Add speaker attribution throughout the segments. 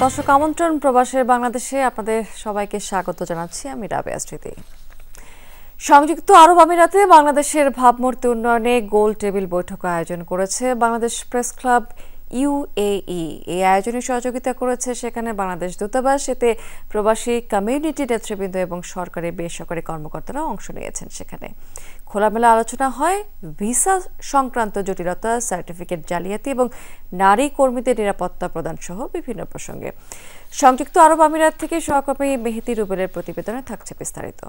Speaker 1: দর্শক আমন্ত্রণ প্রবাসের বাংলাদেশে আপনাদের সবাইকে স্বাগত জানাচ্ছি আমি রাবেয়া স্মৃতি। সংযুক্ত আরব আমিরাতে বাংলাদেশের ভাবমূর্তি উন্নয়নে গোল টেবিল বৈঠক আয়োজন করেছে বাংলাদেশ প্রেস ক্লাব UAE। এই আয়োজনে সহযোগিতা করেছে সেখানে বাংলাদেশ দূতাবাস। এতে প্রবাসী কমিউনিটি নেতৃবৃন্দ এবং সরকারি বেসরকারি কর্মকর্তারা অংশ নিয়েছেন। সেখানে খোলামেলা আলোচনা হয় ভিসা সংক্রান্ত জটিলতা, সার্টিফিকেট জালিয়াতি এবং নারী কর্মীদের নিরাপত্তা প্রদান সহ বিভিন্ন প্রসঙ্গে। সংযুক্ত আরব আমিরাত থেকে সহকর্মী মেহেদি রুবেলের প্রতিবেদনে থাকছে বিস্তারিত।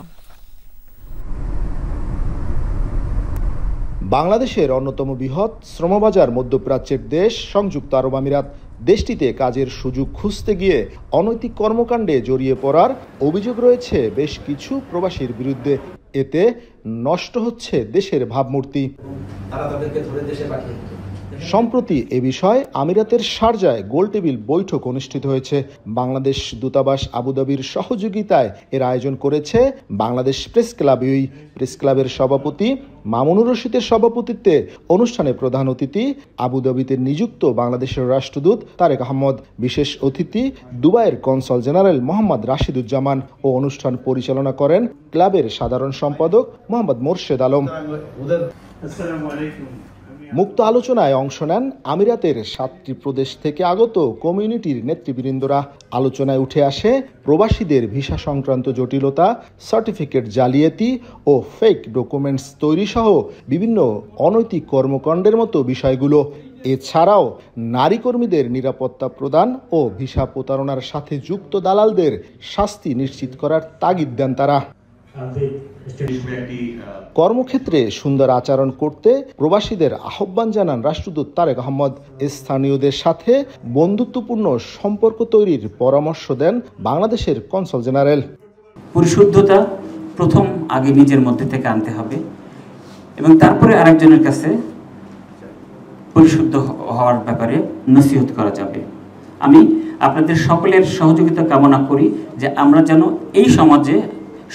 Speaker 2: বাংলাদেশের অন্যতম বৃহৎ শ্রমবাজার মধ্যপ্রাচ্যের দেশ সংযুক্ত আরব আমিরাত দেশটিতে কাজের সুযোগ খুঁজতে গিয়ে অনৈতিক কর্মকাণ্ডে জড়িয়ে পড়ার অভিযোগ রয়েছে বেশ কিছু প্রবাসীর বিরুদ্ধে। এতে নষ্ট হচ্ছে দেশের ভাবমূর্তি। সম্প্রতি এ বিষয়ে আমিরাতের শারজায় গোলটেবিল বৈঠক অনুষ্ঠিত হয়েছে। বাংলাদেশ দূতাবাস আবুধাবির সহযোগিতায় এর আয়োজন করেছে Bangladesh press club UAE। Press ক্লাবের সভাপতি মামুনুর রশিদের সভাপতিত্বে অনুষ্ঠানে প্রধান অতিথি আবুধাবিতে নিযুক্ত বাংলাদেশের রাষ্ট্রদূত তারেক আহমদ, বিশেষ অতিথি দুবাইয়ের কনসাল জেনারেল মোহাম্মদ রাশিদুজ্জামান ও অনুষ্ঠান পরিচালনা করেন ক্লাবের সাধারণ সম্পাদক মোহাম্মদ মোর্শেদ আলম। মুক্ত আলোচনায় অংশ নেন আমিরাতের 7টি প্রদেশ থেকে আগত কমিউনিটির নেতৃবৃন্দরা। আলোচনায় উঠে আসে প্রবাসীদের ভিসা সংক্রান্ত জটিলতা, সার্টিফিকেট জালিয়াতি ও ফেক ডকুমেন্টস তৈরি সহ বিভিন্ন অনৈতিক কর্মকাণ্ডের মতো বিষয়গুলো। এছাড়াও নারী কর্মীদের নিরাপত্তা প্রদান ও ভিসা প্রতারণার সাথে যুক্ত দালালদের শাস্তি নিশ্চিত করার তাগিদ দেন তারা। কর্মক্ষেত্রে সুন্দর আচরণ করতে প্রবাসীদের আহ্বান জানান রাষ্ট্রদূত তারেক আহমদ। স্থানীয়দের সাথে বন্ধুত্বপূর্ণ সম্পর্ক তৈরির পরামর্শ দেন বাংলাদেশের কনসাল জেনারেল।
Speaker 3: পরিশুদ্ধতা প্রথম আগে নিজের মধ্যে থেকে আনতে হবে এবং তারপরে আরেকজনের কাছে পরিশুদ্ধ হওয়ার ব্যাপারে নসিহত করা যাবে। আমি আপনাদের সকলের সহযোগিতা কামনা করি যে আমরা যেন এই সমাজে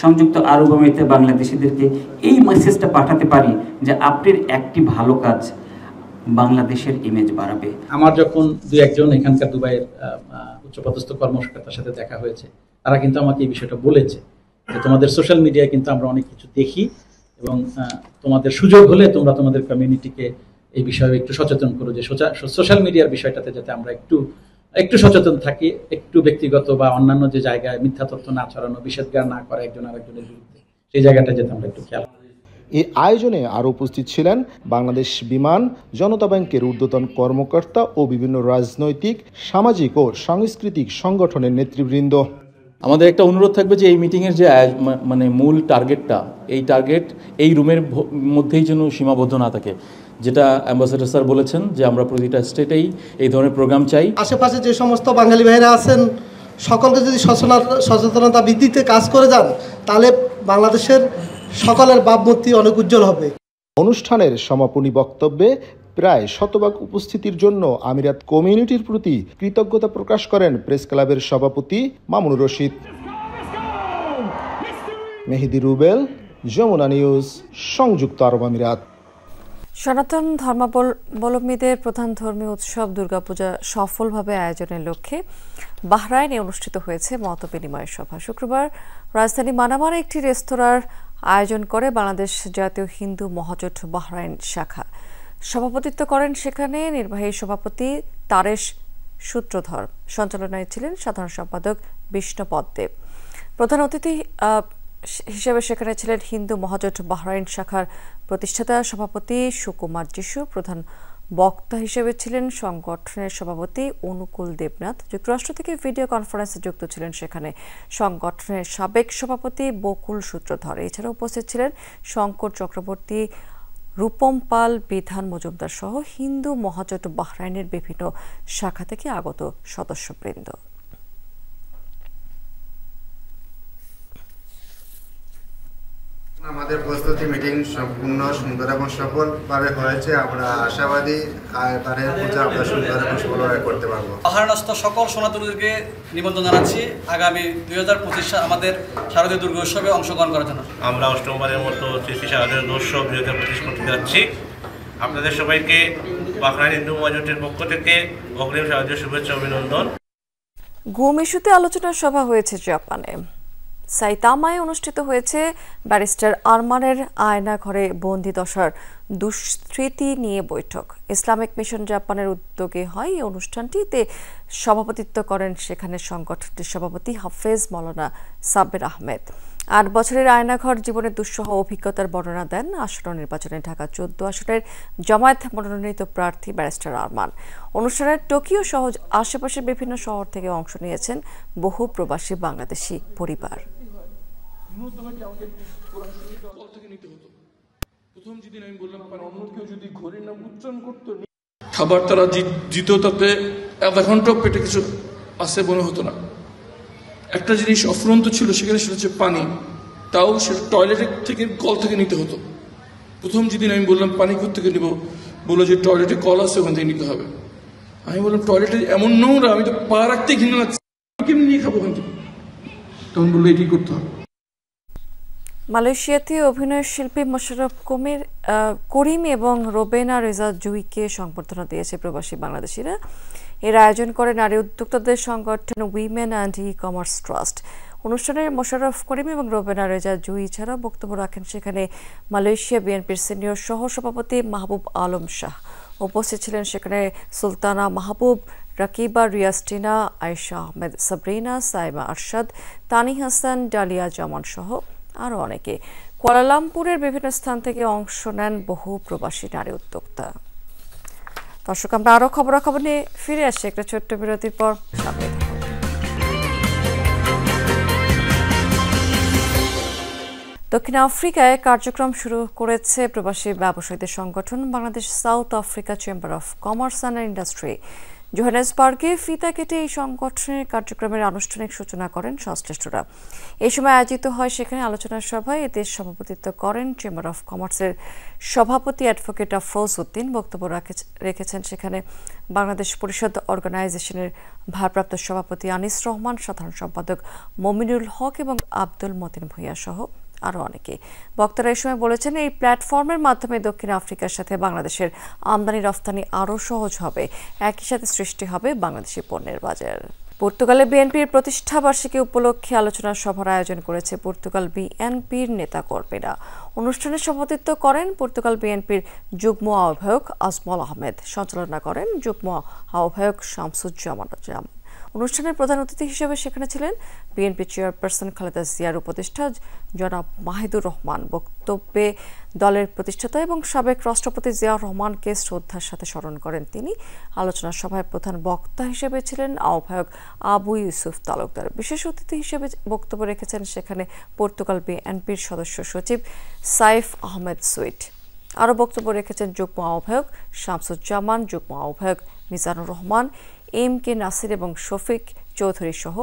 Speaker 3: সংযুক্ত আরব আমিরাতে বাংলাদেশিদেরকে এই মেসেজটা পাঠাতে পারি যে আপনার একটি ভালো কাজ বাংলাদেশের ইমেজ বাড়াবে।
Speaker 4: আমার যখন দুই একজন এখানকার দুবাইয়ের উচ্চপদস্থ কর্মকর্তার সাথে দেখা হয়েছে, তারা কিন্তু আমাকে এই বিষয়টা বলেছে যে তোমাদের সোশ্যাল মিডিয়ায় কিন্তু আমরা অনেক কিছু দেখি এবং তোমাদের সুযোগ হলে তোমরা তোমাদের কমিউনিটিকে এই বিষয়ে একটু সচেতন করো যে সোশ্যাল মিডিয়ার বিষয়টাতে যাতে আমরা একটু সচেতন থাকি, একটু ব্যক্তিগত বা অন্যান্য যে জায়গায় মিথ্যা তথ্য না ছড়ানো, বিষেধগার না করে একজন আরেকজনের বিরুদ্ধে, সেই জায়গাটা যাতে আমরা একটু খেয়াল করি।
Speaker 2: এই আয়োজনে আরও উপস্থিত ছিলেন বাংলাদেশ বিমান, জনতা ব্যাংকের ঊর্ধ্বতন কর্মকর্তা ও বিভিন্ন রাজনৈতিক, সামাজিক ও সাংস্কৃতিক সংগঠনের নেতৃবৃন্দ।
Speaker 5: আমাদের একটা অনুরোধ থাকবে যে এই মিটিংয়ের যে মূল টার্গেটটা, এই টার্গেট এই রুমের মধ্যেই যেন সীমাবদ্ধ না থাকে। যেটা অ্যাম্বাসেডর স্যার বলেছেন যে আমরা প্রতিটা স্টেটেই এই ধরনের প্রোগ্রাম চাই।
Speaker 6: আশেপাশে যে সমস্ত বাঙালি ভাইরা আছেন সকলকে যদি সচেতনতা বৃদ্ধিতে কাজ করে যান তাহলে বাংলাদেশের সকলের ভাবমূর্তি অনেক উজ্জ্বল হবে।
Speaker 2: অনুষ্ঠানের সমাপনী বক্তব্যে প্রায় শতভাগ উপস্থিতির জন্য আমিরাত কমিউনিটির প্রতি কৃতজ্ঞতা প্রকাশ করেন প্রেস ক্লাবের সভাপতি মামুনুর রশিদ। মেহেদি রুবেল, যমুনা নিউজ, সংযুক্ত আরব আমিরাত।
Speaker 1: সনাতন ধর্মাবলম্বীদের প্রধান ধর্মীয় উৎসব দুর্গাপূজা সফলভাবে আয়োজনের লক্ষ্যে বাহরাইনে অনুষ্ঠিত হয়েছে মত বিনিময় সভা। শুক্রবার রাজধানী মানামার একটি রেস্তোরাঁর আয়োজন করে বাংলাদেশ জাতীয় হিন্দু মহাজোট বাহরাইন শাখা। সভাপতিত্ব করেন সেখানে নির্বাহী সভাপতি তারেশ সূত্রধর। সঞ্চালনায় ছিলেন সাধারণ সম্পাদক বিষ্ণুপদ দেব। প্রধান অতিথি হিসেবে সেখানে ছিলেন হিন্দু মহাজোট বাহরাইন শাখার প্রতিষ্ঠাতা সভাপতি সুকুমার যিশু। প্রধান বক্তা হিসেবে ছিলেন সংগঠনের সভাপতি অনুকূল দেবনাথ। যুক্তরাষ্ট্র থেকে ভিডিও কনফারেন্সে যুক্ত ছিলেন সেখানে সংগঠনের সাবেক সভাপতি বকুল সূত্রধর। এছাড়া উপস্থিত ছিলেন শঙ্কর চক্রবর্তী, রূপম পাল, বিধান মজুমদার সহ হিন্দু মহাজোট বাহরাইনের বিভিন্ন শাখা থেকে আগত সদস্যবৃন্দ।
Speaker 7: আমাদের প্রস্তুতি মিটিং সম্পূর্ণ সুন্দর এবং সফলভাবে হয়েছে। আমরা আশাবাদী তাদের পূজা আমরা সুন্দর এবং সফলভাবে করতে পারবো।
Speaker 8: বাহরাইনস্থ সকল সনাতনীদেরকে নিমন্ত্রণ জানাচ্ছি আগামী 2025 সাল আমাদের শারদীয় দুর্গোৎসবে অংশগ্রহণ করার জন্য। আমরা অষ্টমবারের মতো শারদীয় দুর্গোৎসব 2025 করতে যাচ্ছি। আপনাদের সবাইকে বাহরাইন হিন্দু মহাজোটের পক্ষ থেকে অগ্রিম শারদীয় শুভেচ্ছা অভিনন্দন।
Speaker 1: গুম ইস্যুতে আলোচনা সভা হয়েছে জাপানে। সাইতামায় অনুষ্ঠিত হয়েছে ব্যারিস্টার আরমানের আয়না ঘরে বন্দি দশার দুষ্কৃতি নিয়ে বৈঠক। ইসলামিক মিশন জাপানের উদ্যোগে হয় এই অনুষ্ঠানটিতে সভাপতিত্ব করেন সেখানে সংগঠনটির সভাপতি হাফেজ মাওলানা সাব্বির আহমেদ। 8 বছরের আয়নাঘর জীবনের দুঃসহ অভিজ্ঞতার বর্ণনা দেন আসন্ন নির্বাচনে ঢাকা 14 আসনের জামায়াত মনোনীত প্রার্থী ব্যারিস্টার আরমান। অনুষ্ঠানে টোকিও সহ আশেপাশের বিভিন্ন শহর থেকে অংশ নিয়েছেন বহু প্রবাসী বাংলাদেশি পরিবার।
Speaker 9: খাবার তারা দিত, তাতে আধা ঘন্টা পেটে কিছু আসে মনে হতো না। একটা জিনিস অফুরন্ত ছিল সেখানে, সেটা হচ্ছে পানি, তাও সেটা টয়লেটের থেকে কল থেকে নিতে হতো। প্রথম যেদিন আমি বললাম পানি কোথা থেকে নিব, বললো যে টয়লেটে কল আছে ওখান থেকে নিতে হবে। আমি বললাম টয়লেটে এমন নোংরা, আমি তো পা রাখতে ঘৃণা লাগছে, কেমনি নিয়ে খাবো ওখান থেকে? তখন বললো এটি করতে হবে।
Speaker 1: মালয়েশিয়াতে অভিনয় শিল্পী মোশাররফ করিম এবং রোবেনা রেজা জুইকে সংবর্ধনা দিয়েছে প্রবাসী বাংলাদেশিরা। এর আয়োজন করে নারী উদ্যোক্তাদের সংগঠন women and e commerce trust. অনুষ্ঠানে মোশাররফ করিম এবং রোবেনা রেজা জুই ছাড়াও বক্তব্য রাখেন সেখানে মালয়েশিয়া বিএনপির সিনিয়র সহসভাপতি মাহবুব আলম শাহ। উপস্থিত ছিলেন সেখানে সুলতানা মাহবুব, রাকিবা রিয়াস্টিনা, আয়েশা আহমেদ, সাবরিনা, সাইমা আরশাদ, তানি হাসান, ডালিয়া জামান সহ আরও অনেকে। কুয়ালালামপুরের বিভিন্ন স্থান থেকে অংশ নেন বহু প্রবাসী নারী উদ্যোক্তা। দর্শক, আমরা আরও খবরাখবর নিয়ে ফিরে আসছি একটা ছোট্ট বিরতির পর। দক্ষিণ আফ্রিকায় কার্যক্রম শুরু করেছে প্রবাসী ব্যবসায়ীদের সংগঠন Bangladesh South Africa chamber of commerce and industry. জোহানেসবার্গে ফিতা কেটে এই সংগঠনের কার্যক্রমের আনুষ্ঠানিক সূচনা করেন সংশ্লিষ্টরা। এই সময় আয়োজিত হয় সেখানে আলোচনা সভায় এতে সভাপতিত্ব করেন চেম্বার অফ কমার্সের সভাপতি অ্যাডভোকেট আফরোজ উদ্দিন। বক্তব্য রেখেছেন সেখানে বাংলাদেশ পরিষদ অর্গানাইজেশনের ভারপ্রাপ্ত সভাপতি আনিস রহমান, সাধারণ সম্পাদক মমিনুল হক এবং আব্দুল মতিন ভূঁইয়া সহ আরও অনেকে। বক্তারা এই সময় বলেছেন এই প্ল্যাটফর্মের মাধ্যমে দক্ষিণ আফ্রিকার সাথে বাংলাদেশের আমদানি রফতানি আরও সহজ হবে, একই সাথে সৃষ্টি হবে বাংলাদেশি পণ্যের বাজার। পর্তুগালে বিএনপির প্রতিষ্ঠাবার্ষিকী উপলক্ষে আলোচনা সভার আয়োজন করেছে পর্তুগাল বিএনপির নেতাকর্মীরা। অনুষ্ঠানে সভাপতিত্ব করেন পর্তুগাল বিএনপির যুগ্ম আহ্বায়ক আজমল আহমেদ, সঞ্চালনা করেন যুগ্ম আহ্বায়ক শামসুজ্জামান। অনুষ্ঠানের প্রধান অতিথি হিসেবে সেখানে ছিলেন বিএনপি চেয়ারপারসন খালেদা জিয়ার উপদেষ্টা জনাব মাহিদুর রহমান। বক্তব্যে দলের প্রতিষ্ঠাতা এবং সাবেক রাষ্ট্রপতি জিয়াউর রহমানকে শ্রদ্ধার সাথে স্মরণ করেন তিনি। আলোচনা সভায় প্রধান বক্তা হিসেবে ছিলেন আহ্বায়ক আবু ইউসুফ তালুকদার। বিশেষ অতিথি হিসেবে বক্তব্য রেখেছেন সেখানে পর্তুগাল বিএনপির সদস্য সচিব সাইফ আহমেদ সুইট। আরও বক্তব্য রেখেছেন যুগ্ম আহ্বায়ক শামসুজ্জামান, যুগ্ম আহ্বায়ক মিজানুর রহমান, এম কে নাসির এবং শফিক চৌধুরী সহ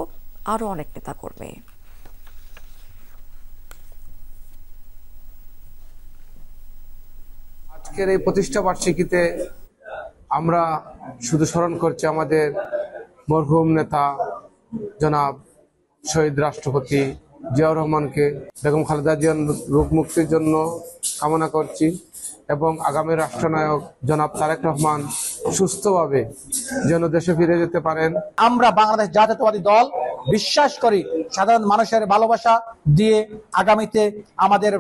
Speaker 1: আরও অনেক নেতাকর্মী।
Speaker 10: আজকের এই প্রতিষ্ঠা বার্ষিকীতে আমরা শুধু স্মরণ করছি আমাদের মরহুম নেতা জনাব শহীদ রাষ্ট্রপতি জিয়াউর রহমানকে। বেগম খালেদা জিয়ার রোগ মুক্তির জন্য কামনা করছি এবং আগামী রাষ্ট্রনায়ক জনাব তারেক রহমান সুস্থভাবে যেন দেশে ফিরে যেতে পারেন।
Speaker 11: আমরা বাংলাদেশ জাতীয়তাবাদী দল বিশ্বাস করি সাধারণ মানুষের ভালোবাসা দিয়ে আগামীতে আমাদের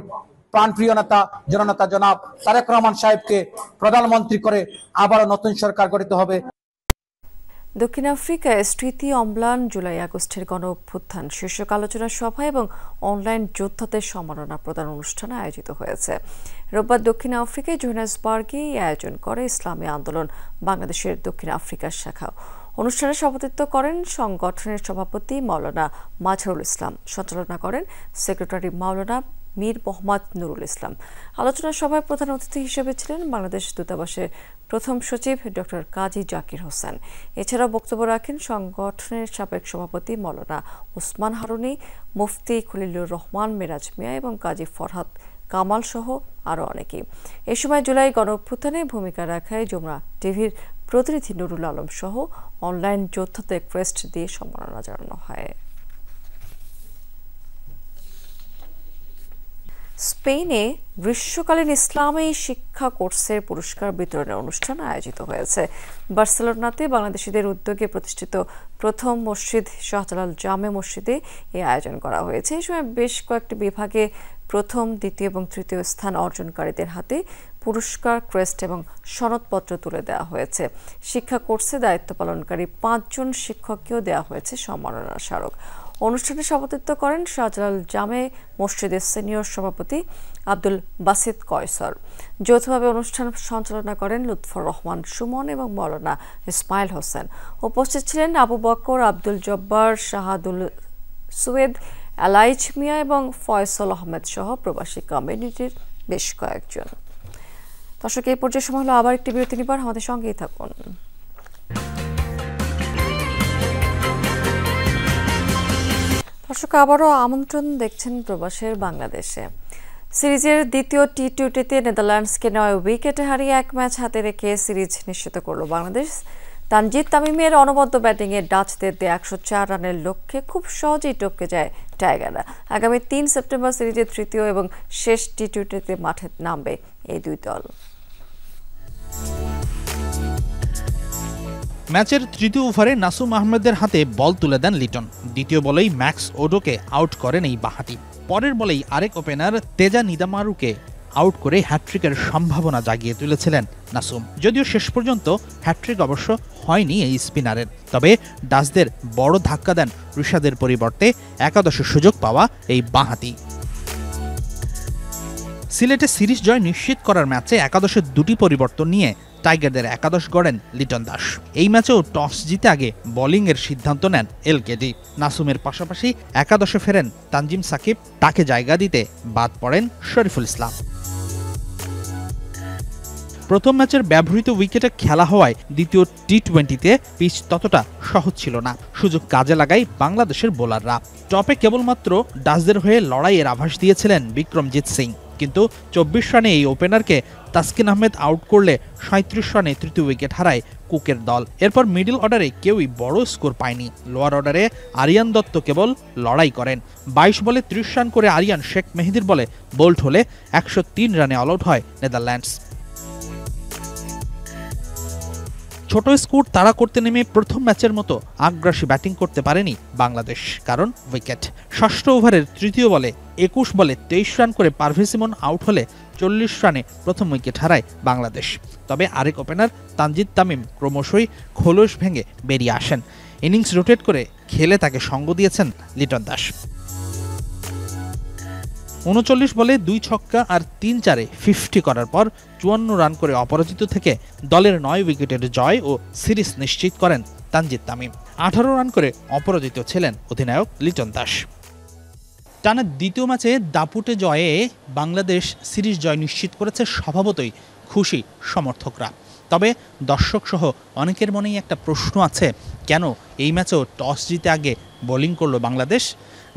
Speaker 11: প্রাণপ্রিয় নেতা জননেতা জনাব তারেক রহমান সাহেবকে প্রধানমন্ত্রী করে আবারও নতুন সরকার গঠিত হবে।
Speaker 1: দক্ষিণ আফ্রিকায় স্মৃতি অম্লান জুলাই আগস্টের গণ অভ্যুত্থান শীর্ষক আলোচনা সভা এবং অনলাইন যোদ্ধাদের সম্মাননা প্রদান অনুষ্ঠান আয়োজিত হয়েছে। রোববার দক্ষিণ আফ্রিকায় জোহানেসবার্গে আয়োজন করে ইসলামী আন্দোলন বাংলাদেশের দক্ষিণ আফ্রিকার শাখা। অনুষ্ঠানে সভাপতিত্ব করেন সংগঠনের সভাপতি মাওলানা মাজহারুল ইসলাম, সঞ্চালনা করেন সেক্রেটারি মাওলানা মীর মোহাম্মদ নুরুল ইসলাম। আলোচনা সভায় প্রধান অতিথি হিসেবে ছিলেন বাংলাদেশ দূতাবাসের প্রথম সচিব ডক্টর কাজী জাকির হোসেন। এছাড়াও বক্তব্য রাখেন সংগঠনের সাবেক সভাপতি মাওলানা ওসমান হারুনি, মুফতি খলিলুর রহমান মিরাজ মিয়া এবং কাজী ফরহাদ কামাল সহ আরও অনেকে। এ সময় জুলাই গণ অভ্যুত্থানে ভূমিকা রাখায় যমুনা টিভির প্রতিনিধি নুরুল আলম সহ অনলাইন যোদ্ধাদের ক্রেস্ট দিয়ে সম্মাননা জানানো হয়। স্পেনে গ্রীষ্মকালীন ইসলামী শিক্ষা কোর্সের পুরস্কার বিতরণের অনুষ্ঠান আয়োজিত হয়েছে। বার্সেলোনাতে বাংলাদেশিদের উদ্যোগে প্রতিষ্ঠিত প্রথম মসজিদ শাহজালাল জামে মসজিদে এই আয়োজন করা হয়েছে। এই সময় বেশ কয়েকটি বিভাগে প্রথম, দ্বিতীয় এবং তৃতীয় স্থান অর্জনকারীদের হাতে পুরস্কার, ক্রেস্ট এবং সনদপত্র তুলে দেওয়া হয়েছে। শিক্ষা কোর্সে দায়িত্ব পালনকারী 5 জন শিক্ষককেও দেওয়া হয়েছে সম্মাননা স্মারক। অনুষ্ঠানে সভাপতিত্ব করেন শাহজালাল জামে মসজিদের সিনিয়র সভাপতি আব্দুল বাসিত কয়সর। যৌথভাবে অনুষ্ঠান সঞ্চালনা করেন লুৎফর রহমান সুমন এবং মৌলানা ইসমাইল হোসেন। উপস্থিত ছিলেন আবু বকর, আব্দুল জব্বার, শাহাদুল সুয়েদ, এলাইচ মিয়া এবং ফয়সল আহমেদ সহ প্রবাসী কমিউনিটির বেশ কয়েকজন। দর্শক, এই পর্যায়ে সময় হলো আবার একটি বিরতি নিবার, আমাদের সঙ্গেই থাকুন। দর্শক, আবারও আমন্ত্রণ, দেখছেন প্রবাসের বাংলাদেশে। সিরিজের দ্বিতীয় টি-20তে নেদারল্যান্ডসকে 9 উইকেটে হারিয়ে 1 ম্যাচ হাতে রেখে সিরিজ নিশ্চিত করল বাংলাদেশ। তানজিদ তামিমের অনবদ্য ব্যাটিংয়ে ডাচদের দেয়া 104 রানের লক্ষ্যে খুব সহজেই টপকে যায় টাইগাররা। আগামী 3 সেপ্টেম্বর সিরিজের তৃতীয় এবং শেষ টি-20তে মাঠে নামবে এই দুই দল।
Speaker 12: ম্যাচের তৃতীয় ওভারে নাসুম আহমেদের হাতে বল তুলে দেন লিটন। দ্বিতীয় বলেই ম্যাক্স ওডোকে আউট করেন এই বাঁহাতি। পরের বলেই আরেক ওপেনার তেজা নিদামারুকে আউট করে হ্যাট্রিকের সম্ভাবনা জাগিয়ে তুলেছিলেন নাসুম। যদিও শেষ পর্যন্ত হ্যাট্রিক অবশ্য হয়নি এই স্পিনারের, তবে ডাচদের বড় ধাক্কা দেন ঋষাদের পরিবর্তে একাদশে সুযোগ পাওয়া এই বাঁহাতি। সিলেটে সিরিজ জয় নিশ্চিত করার ম্যাচে একাদশের 2টি পরিবর্তন নিয়ে টাইগারদের একাদশ গড়েন লিটন দাস। এই ম্যাচেও টস জিতে আগে বোলিংয়ের সিদ্ধান্ত নেন এলকেডি। নাসুমের পাশাপাশি একাদশে ফেরেন তানজিম সাকিব, তাকে জায়গা দিতে বাদ পড়েন শরীফুল ইসলাম। প্রথম ম্যাচের ব্যবহৃত উইকেটে খেলা হওয়ায় দ্বিতীয় টি-20তে পিচ ততটা সহজ ছিল না। সুযোগ কাজে লাগায় বাংলাদেশের বোলাররা। টপে কেবলমাত্র ডাচদের হয়ে লড়াইয়ের আভাস দিয়েছিলেন বিক্রমজিৎ সিং, কিন্তু 24 রানে এই ওপেনারকে তাসকিন আহমেদ আউট করলে 37 রানে তৃতীয় উইকেট হারায় কুকের দল। এরপর মিডল অর্ডারে কেউই বড় স্কোর পায়নি। লোয়ার অর্ডারে আরিয়ান দত্ত কেবল লড়াই করেন। 22 বলে 30 রান করে আরিয়ান শেখ মেহেদির বলে বোল্ড হলে 103 রানে অল আউট হয় নেদারল্যান্ডস। ছোট স্কোর তাড়া করতে নেমে প্রথম ম্যাচের মতো আগ্রাসী ব্যাটিং করতে পারেনি বাংলাদেশ, কারণ উইকেট। ষষ্ঠ ওভারের তৃতীয় বলে 21 বলে 23 রান করে পারভেজ ইমন আউট হলে 40 রানে প্রথম উইকেট হারায় বাংলাদেশ। তবে আরেক ওপেনার তানজিদ তামিম ক্রমশই খোলস ভেঙে বেরিয়ে আসেন। ইনিংস রোটেট করে খেলে তাকে সঙ্গ দিয়েছেন লিটন দাস। 39 বলে 2 ছক্কা আর 3 চারে 50 করার পর 54 রান করে অপরাজিত থেকে দলের 9 উইকেটের জয় ও সিরিজ নিশ্চিত করেন তানজিদ তামিম। 18 রান করে অপরাজিত ছিলেন অধিনায়ক লিটন দাস। টানা দ্বিতীয় ম্যাচে দাপুটে জয়ে বাংলাদেশ সিরিজ জয় নিশ্চিত করেছে, স্বভাবতই খুশি সমর্থকরা। তবে দর্শক সহ অনেকের মনেই একটা প্রশ্ন আছে, কেন এই ম্যাচেও টস জিতে আগে বোলিং করলো বাংলাদেশ?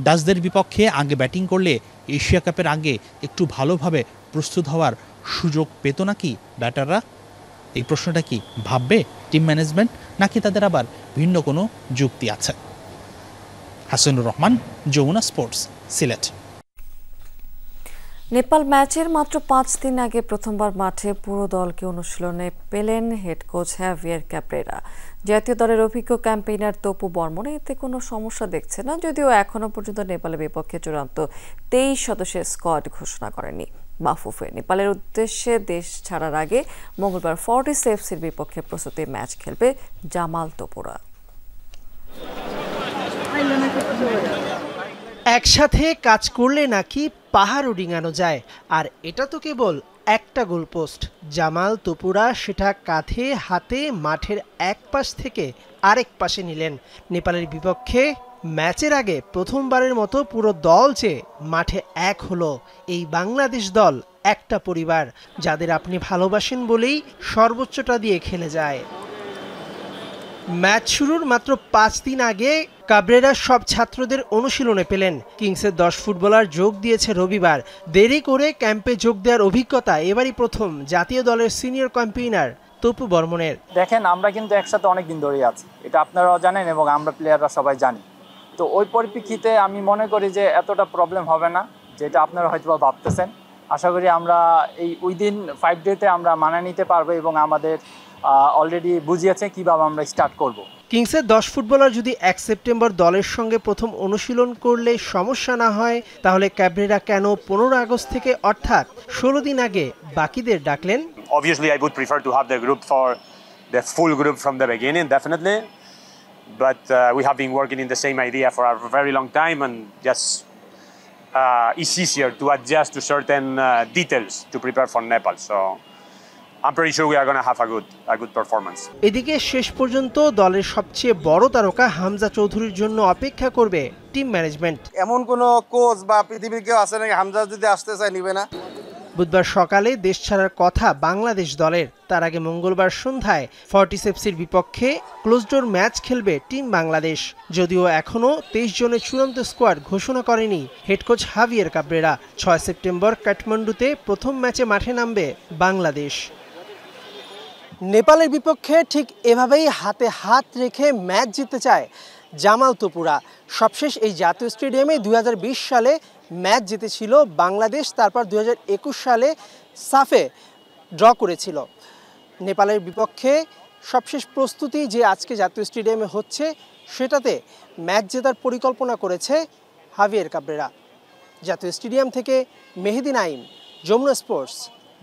Speaker 12: ডাচদের বিপক্ষে আগে ব্যাটিং করলে এশিয়া কাপের আগে একটু ভালোভাবে প্রস্তুত হওয়ার সুযোগ পেত নাকি ব্যাটাররা? এই প্রশ্নটা কি ভাববে টিম ম্যানেজমেন্ট, নাকি তাদের আবার ভিন্ন কোনো যুক্তি আছে? হাসানুর রহমান, যমুনা স্পোর্টস, সিলেট।
Speaker 1: নেপাল ম্যাচের মাত্র 5 দিন আগে প্রথমবার মাঠে পুরো দলকে অনুশীলনে পেলেন হেড কোচ হ্যাভিয়ার ক্যাপ্রেরা। জাতীয় দলের অভিজ্ঞ ক্যাম্পেইনার তপু বর্মন এতে কোনো সমস্যা দেখছে না, যদিও এখনো পর্যন্ত নেপালের বিপক্ষে চূড়ান্ত 23 সদস্যের স্কোয়াড ঘোষণা করেনি মাহফুফে। নেপালের উদ্দেশ্যে দেশ ছাড়ার আগে মঙ্গলবার ফর্টিস এফসির বিপক্ষে প্রস্তুতি ম্যাচ খেলবে জামাল তোপুরা।
Speaker 13: একসাথে কাজ করলে নাকি পাহাড়ও ডিঙানো যায়, আর এটা তো কেবল একটা গোলপোস্ট। জামাল তোপুরা সেটা কাঁধে হাতে মাঠের এক পাশ থেকে আরেক পাশে নিলেন। নেপালের বিপক্ষে ম্যাচের আগে প্রথমবারের মতো পুরো দল যে মাঠে এক হলো। এই বাংলাদেশ দল একটা পরিবার, যাদের আপনি ভালোবাসেন বলেই সর্বোচ্চটা দিয়ে খেলে যায়। ম্যাচ শুরুর মাত্র 5 দিন আগে কাবরেরা সব ছাত্রদের অনুশীলনে পেলেন। কিংসের 10 ফুটবলার যোগ দিয়েছে রবিবার। দেরি করে ক্যাম্পে যোগ দেওয়ার অভিজ্ঞতা এবারই প্রথম জাতীয় দলের সিনিয়র ক্যাম্পেইনার তপু বর্মনের।
Speaker 14: দেখেন, আমরা কিন্তু একসাথে অনেকদিন ধরেই আছি, এটা আপনারাও জানেন এবং আমরা প্লেয়াররা সবাই জানি। তো ওই পরিপ্রেক্ষিতে আমি মনে করি যে এতটা প্রবলেম হবে না। যেটা আপনারা হয়তো ভাবতেছেন। আশা করি আমরা এই উইদিন 5 ডেতে আমরা মানিয়ে নিতে পারবো এবং আমাদের অলরেডি বুঝিয়েছে কিভাবে আমরা স্টার্ট করব।
Speaker 13: কিংসের 10 ফুটবলার যদি 1 সেপ্টেম্বর দলের সঙ্গে প্রথম অনুশীলন করলে সমস্যা না হয়, তাহলে ক্যাব্রেরা কেন 15 আগস্ট থেকে অর্থাৎ 16 দিন আগে বাকিদের ডাকলেন?
Speaker 15: Obviously I would prefer to have the group for the full group from the beginning, definitely. But we have been working in the same idea for a very long time, and just it's easier to adjust to certain details to prepare for Nepal. So I'm pretty sure we are going to have a good performance.
Speaker 13: এদিকে শেষ পর্যন্ত দলের সবচেয়ে বড় তারকা হামজা চৌধুরীর জন্য অপেক্ষা করবে টিম ম্যানেজমেন্ট।
Speaker 16: এমন কোনো কোচ বা পৃথিবীর কেউ আছে নাকি হামজা যদি আসতে চায় নিবে না?
Speaker 13: বুধবার সকালে দেশ ছাড়ার কথা বাংলাদেশ দলের। তার আগে মঙ্গলবার সন্ধ্যায় ফর্টিসেপসির বিপক্ষে ক্লোজডোর ম্যাচ খেলবে টিম বাংলাদেশ। যদিও এখনও 23 জনের চূড়ান্ত স্কোয়াড ঘোষণা করেনি head coach Javier Cabrera. 6 September কাঠমান্ডুতে প্রথম ম্যাচে মাঠে নামবে বাংলাদেশ। নেপালের বিপক্ষে ঠিক এভাবেই হাতে হাত রেখে ম্যাচ জিততে চায় জামাল তোপুরা। সবশেষ এই জাতীয় স্টেডিয়ামে 2020 সালে ম্যাচ জিতেছিল বাংলাদেশ, তারপর 2021 সালে সাফে ড্র করেছিল। নেপালের বিপক্ষে সবশেষ প্রস্তুতি যে আজকে জাতীয় স্টেডিয়ামে হচ্ছে, সেটাতে ম্যাচ জেতার পরিকল্পনা করেছে হাভিয়ের কাবরেরা। জাতীয় স্টেডিয়াম থেকে মেহেদি নাইম, যমুনা স্পোর্টস,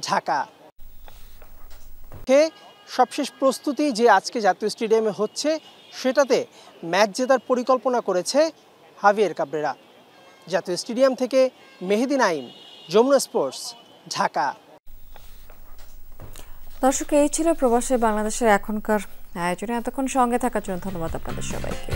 Speaker 13: ঢাকা। সবশেষ প্রস্তুতি যে আজকে জাতীয় স্টেডিয়ামে হচ্ছে, সেটাতে ম্যাচ জেতার পরিকল্পনা করেছে হাভিয়ের কাবরেরা। জাতীয় স্টেডিয়াম থেকে মেহেদি নাইম, যমুনা স্পোর্টস, ঢাকা।
Speaker 1: দর্শক, এই ছিল প্রবাসে বাংলাদেশের এখনকার আয়োজনে। এতক্ষণ সঙ্গে থাকার জন্য ধন্যবাদ আপনাদের সবাইকে।